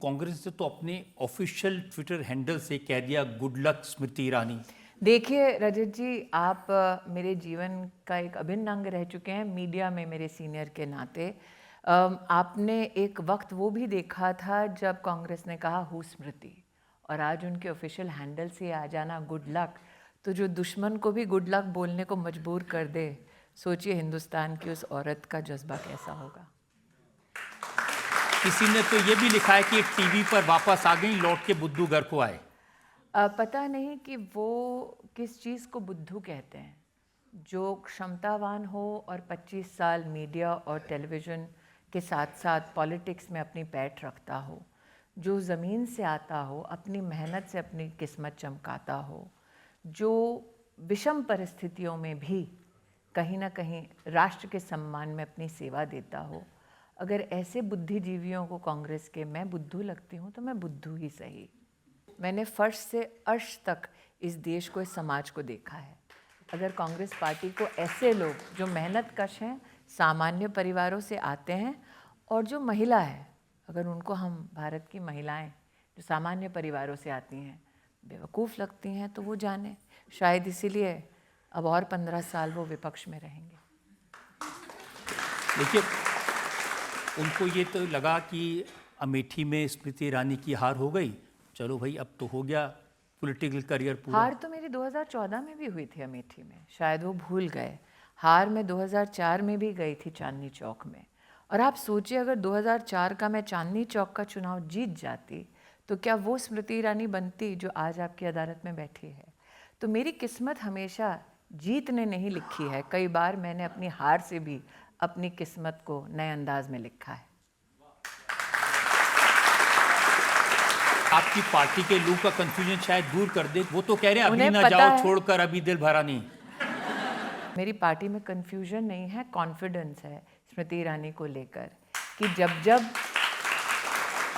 कांग्रेस ने तो अपने ऑफिशियल ट्विटर हैंडल से कह दिया गुड लक स्मृति ईरानी। देखिए रजत जी, आप मेरे जीवन का एक अभिन्न अंग रह चुके हैं, मीडिया में मेरे सीनियर के नाते। आपने एक वक्त वो भी देखा था जब कांग्रेस ने कहा हु स्मृति, और आज उनके ऑफिशियल हैंडल से आ जाना गुड लक, तो जो दुश्मन को भी गुड लक बोलने को मजबूर कर दे, सोचिए हिंदुस्तान की उस औरत का जज्बा कैसा होगा। किसी ने तो ये भी लिखा है कि टीवी पर वापस आ गई, लौट के बुद्धू घर को आए। पता नहीं कि वो किस चीज़ को बुद्धू कहते हैं। जो क्षमतावान हो और 25 साल मीडिया और टेलीविज़न के साथ साथ पॉलिटिक्स में अपनी पैठ रखता हो, जो ज़मीन से आता हो, अपनी मेहनत से अपनी किस्मत चमकाता हो, जो विषम परिस्थितियों में भी कहीं ना कहीं राष्ट्र के सम्मान में अपनी सेवा देता हो, अगर ऐसे बुद्धिजीवियों को कांग्रेस के मैं बुद्धू लगती हूँ तो मैं बुद्धू ही सही। मैंने फर्श से अर्श तक इस देश को, इस समाज को देखा है। अगर कांग्रेस पार्टी को ऐसे लोग जो मेहनत कश हैं, सामान्य परिवारों से आते हैं, और जो महिला है, अगर उनको हम भारत की महिलाएं जो सामान्य परिवारों से आती हैं बेवकूफ़ लगती हैं, तो वो जाने शायद इसीलिए अब और 15 साल वो विपक्ष में रहेंगे। देखिए, उनको ये तो लगा कि अमेठी में स्मृति ईरानी की हार हो गई, चलो भाई अब तो हो गया पॉलिटिकल करियर पूरा। हार तो मेरी 2014 में भी हुई थी अमेठी में, शायद वो भूल गए। हार मैं 2004 में भी गई थी चांदनी चौक में। और आप सोचिए, अगर 2004 का मैं चांदनी चौक का चुनाव जीत जाती तो क्या वो स्मृति ईरानी बनती जो आज आपकी अदालत में बैठी है। तो मेरी किस्मत हमेशा जीत ने नहीं लिखी है, कई बार मैंने अपनी हार से भी अपनी किस्मत को नए अंदाज में लिखा है। आपकी पार्टी के लोग का कंफ्यूजन शायद दूर कर दे, वो तो कह रहे हैं अभी ना जाओ छोड़कर अभी दिल भरा नहीं। मेरी पार्टी में कंफ्यूजन नहीं है, कॉन्फिडेंस है स्मृति ईरानी को लेकर कि जब जब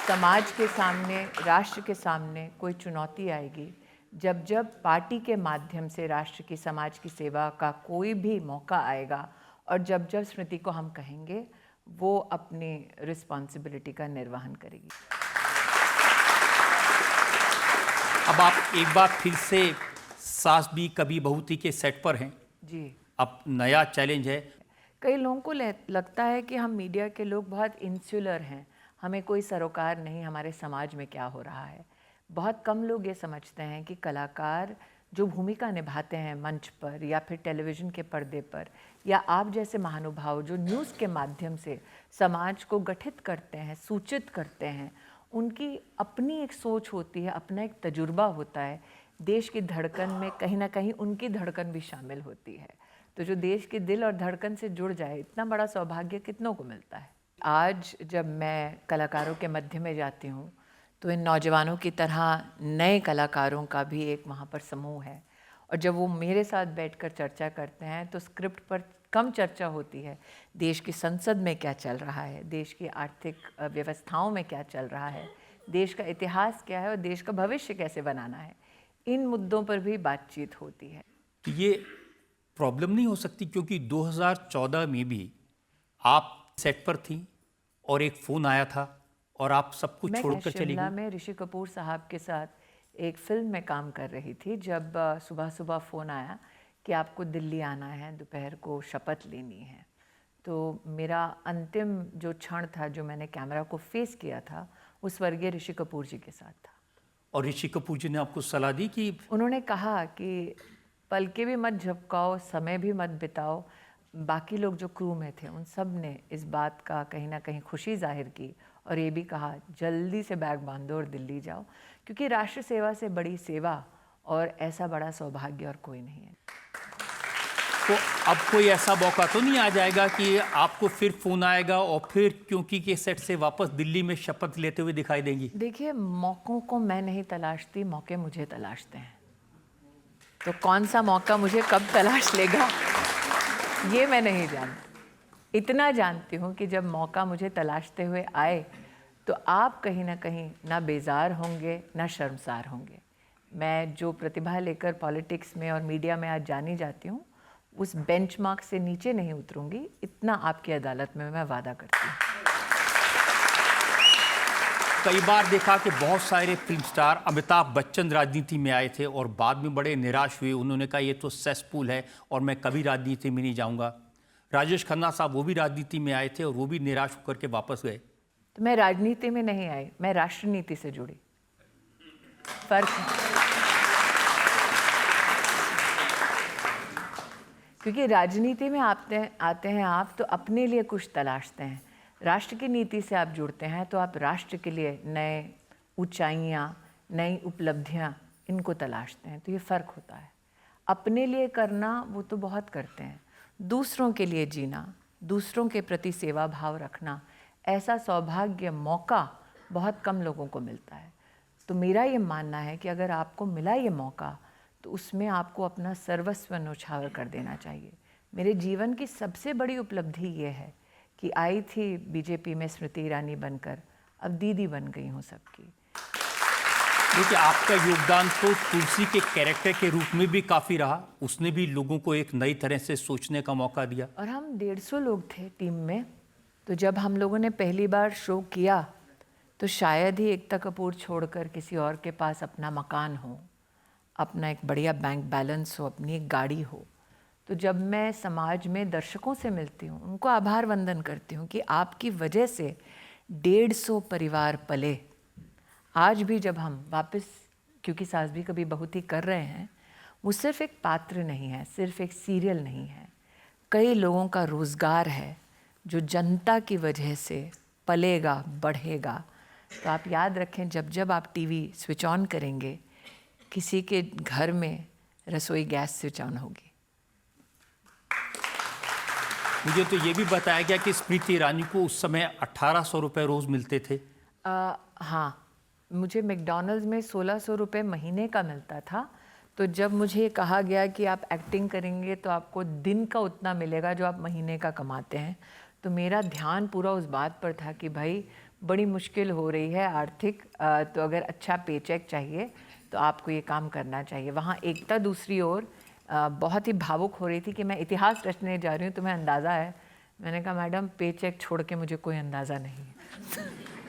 समाज के सामने, राष्ट्र के सामने कोई चुनौती आएगी, जब जब पार्टी के माध्यम से राष्ट्र की, समाज की सेवा का कोई भी मौका आएगा, और जब जब स्मृति को हम कहेंगे, वो अपनी रिस्पॉन्सिबिलिटी का निर्वहन करेगी। अब आप एक बार फिर से सास भी कभी बहू थी के सेट पर हैं जी। अब नया चैलेंज है। कई लोगों को लगता है कि हम मीडिया के लोग बहुत इंसुलर हैं, हमें कोई सरोकार नहीं हमारे समाज में क्या हो रहा है। बहुत कम लोग ये समझते हैं कि कलाकार जो भूमिका निभाते हैं मंच पर या फिर टेलीविज़न के पर्दे पर, या आप जैसे महानुभाव जो न्यूज़ के माध्यम से समाज को गठित करते हैं, सूचित करते हैं, उनकी अपनी एक सोच होती है, अपना एक तजुर्बा होता है। देश की धड़कन में कहीं ना कहीं उनकी धड़कन भी शामिल होती है। तो जो देश के दिल और धड़कन से जुड़ जाए, इतना बड़ा सौभाग्य कितनों को मिलता है। आज जब मैं कलाकारों के मध्य में जाती हूँ तो इन नौजवानों की तरह नए कलाकारों का भी एक वहाँ पर समूह है, और जब वो मेरे साथ बैठकर चर्चा करते हैं तो स्क्रिप्ट पर कम चर्चा होती है। देश की संसद में क्या चल रहा है, देश की आर्थिक व्यवस्थाओं में क्या चल रहा है, देश का इतिहास क्या है और देश का भविष्य कैसे बनाना है, इन मुद्दों पर भी बातचीत होती है। तो ये प्रॉब्लम नहीं हो सकती, क्योंकि 2014 में भी आप सेट पर थी और एक फ़ोन आया था और आप सब कुछ छोड़कर चली गई। मैं ऋषि कपूर साहब के साथ एक फिल्म में काम कर रही थी, जब सुबह सुबह फ़ोन आया कि आपको दिल्ली आना है, दोपहर को शपथ लेनी है। तो मेरा अंतिम जो क्षण था, जो मैंने कैमरा को फेस किया था, वो स्वर्गीय ऋषि कपूर जी के साथ था। और ऋषि कपूर जी ने आपको सलाह दी कि, उन्होंने कहा कि पलके भी मत झपकाओ, समय भी मत बिताओ। बाकी लोग जो क्रू में थे उन सब ने इस बात का कहीं ना कहीं खुशी जाहिर की, और ये भी कहा जल्दी से बैग बांधो और दिल्ली जाओ, क्योंकि राष्ट्र सेवा से बड़ी सेवा और ऐसा बड़ा सौभाग्य और कोई नहीं है। तो अब कोई ऐसा मौका तो नहीं आ जाएगा कि आपको फिर फ़ोन आएगा और फिर क्योंकि के सेट से वापस दिल्ली में शपथ लेते हुए दिखाई देंगी? देखिए, मौक़ों को मैं नहीं तलाशती, मौके मुझे तलाशते हैं। तो कौन सा मौका मुझे कब तलाश लेगा ये मैं नहीं जानती। इतना जानती हूँ कि जब मौका मुझे तलाशते हुए आए तो आप कहीं ना कहीं ना बेजार होंगे ना शर्मसार होंगे। मैं जो प्रतिभा लेकर पॉलिटिक्स में और मीडिया में आज जानी जाती हूँ, उस बेंचमार्क से नीचे नहीं उतरूंगी, इतना आपकी अदालत में मैं वादा करती हूँ। कई बार देखा कि बहुत सारे फिल्म स्टार, अमिताभ बच्चन राजनीति में आए थे और बाद में बड़े निराश हुए। उन्होंने कहा ये तो सेसपूल है और मैं कभी राजनीति में नहीं जाऊंगा। राजेश खन्ना साहब वो भी राजनीति में आए थे और वो भी निराश होकर के वापस गए। तो मैं राजनीति में नहीं आई, मैं राष्ट्रनीति से जुड़ी। फर्क है। क्योंकि राजनीति में आते हैं आप तो अपने लिए कुछ तलाशते हैं। राष्ट्र की नीति से आप जुड़ते हैं तो आप राष्ट्र के लिए नए ऊंचाइयां, नई उपलब्धियां, इनको तलाशते हैं। तो ये फ़र्क होता है। अपने लिए करना वो तो बहुत करते हैं, दूसरों के लिए जीना, दूसरों के प्रति सेवा भाव रखना, ऐसा सौभाग्य, मौका बहुत कम लोगों को मिलता है। तो मेरा ये मानना है कि अगर आपको मिला ये मौका तो उसमें आपको अपना सर्वस्व न्यौछावर कर देना चाहिए। मेरे जीवन की सबसे बड़ी उपलब्धि ये है कि आई थी बीजेपी में स्मृति ईरानी बनकर, अब दीदी बन गई हूँ सबकी। देखिए, आपका योगदान तो तुलसी के कैरेक्टर के रूप में भी काफ़ी रहा। उसने भी लोगों को एक नई तरह से सोचने का मौका दिया। और हम 150 लोग थे टीम में, तो जब हम लोगों ने पहली बार शो किया तो शायद ही एकता कपूर छोड़कर किसी और के पास अपना मकान हो, अपना एक बढ़िया बैंक बैलेंस हो, अपनी एक गाड़ी हो। तो जब मैं समाज में दर्शकों से मिलती हूँ, उनको आभार वंदन करती हूँ कि आपकी वजह से 150 परिवार पले। आज भी जब हम वापस, क्योंकि सास भी कभी बहुत ही कर रहे हैं, वो सिर्फ एक पात्र नहीं है, सिर्फ एक सीरियल नहीं है, कई लोगों का रोज़गार है जो जनता की वजह से पलेगा, बढ़ेगा। तो आप याद रखें, जब जब आप टीवी स्विच ऑन करेंगे, किसी के घर में रसोई गैस स्विच ऑन होगी। मुझे तो ये भी बताया गया कि स्मृति ईरानी को उस समय 1800 रुपये रोज़ मिलते थे। हाँ, मुझे मैकडॉनल्ड्स में 1600 रुपये महीने का मिलता था। तो जब मुझे कहा गया कि आप एक्टिंग करेंगे तो आपको दिन का उतना मिलेगा जो आप महीने का कमाते हैं, तो मेरा ध्यान पूरा उस बात पर था कि भाई बड़ी मुश्किल हो रही है आर्थिक, तो अगर अच्छा पेचेक चाहिए तो आपको ये काम करना चाहिए। वहाँ एकता दूसरी ओर बहुत ही भावुक हो रही थी कि मैं इतिहास रचने जा रही हूँ, तुम्हें अंदाज़ा है। मैंने कहा मैडम पेचेक छोड़ के मुझे कोई अंदाज़ा नहीं है।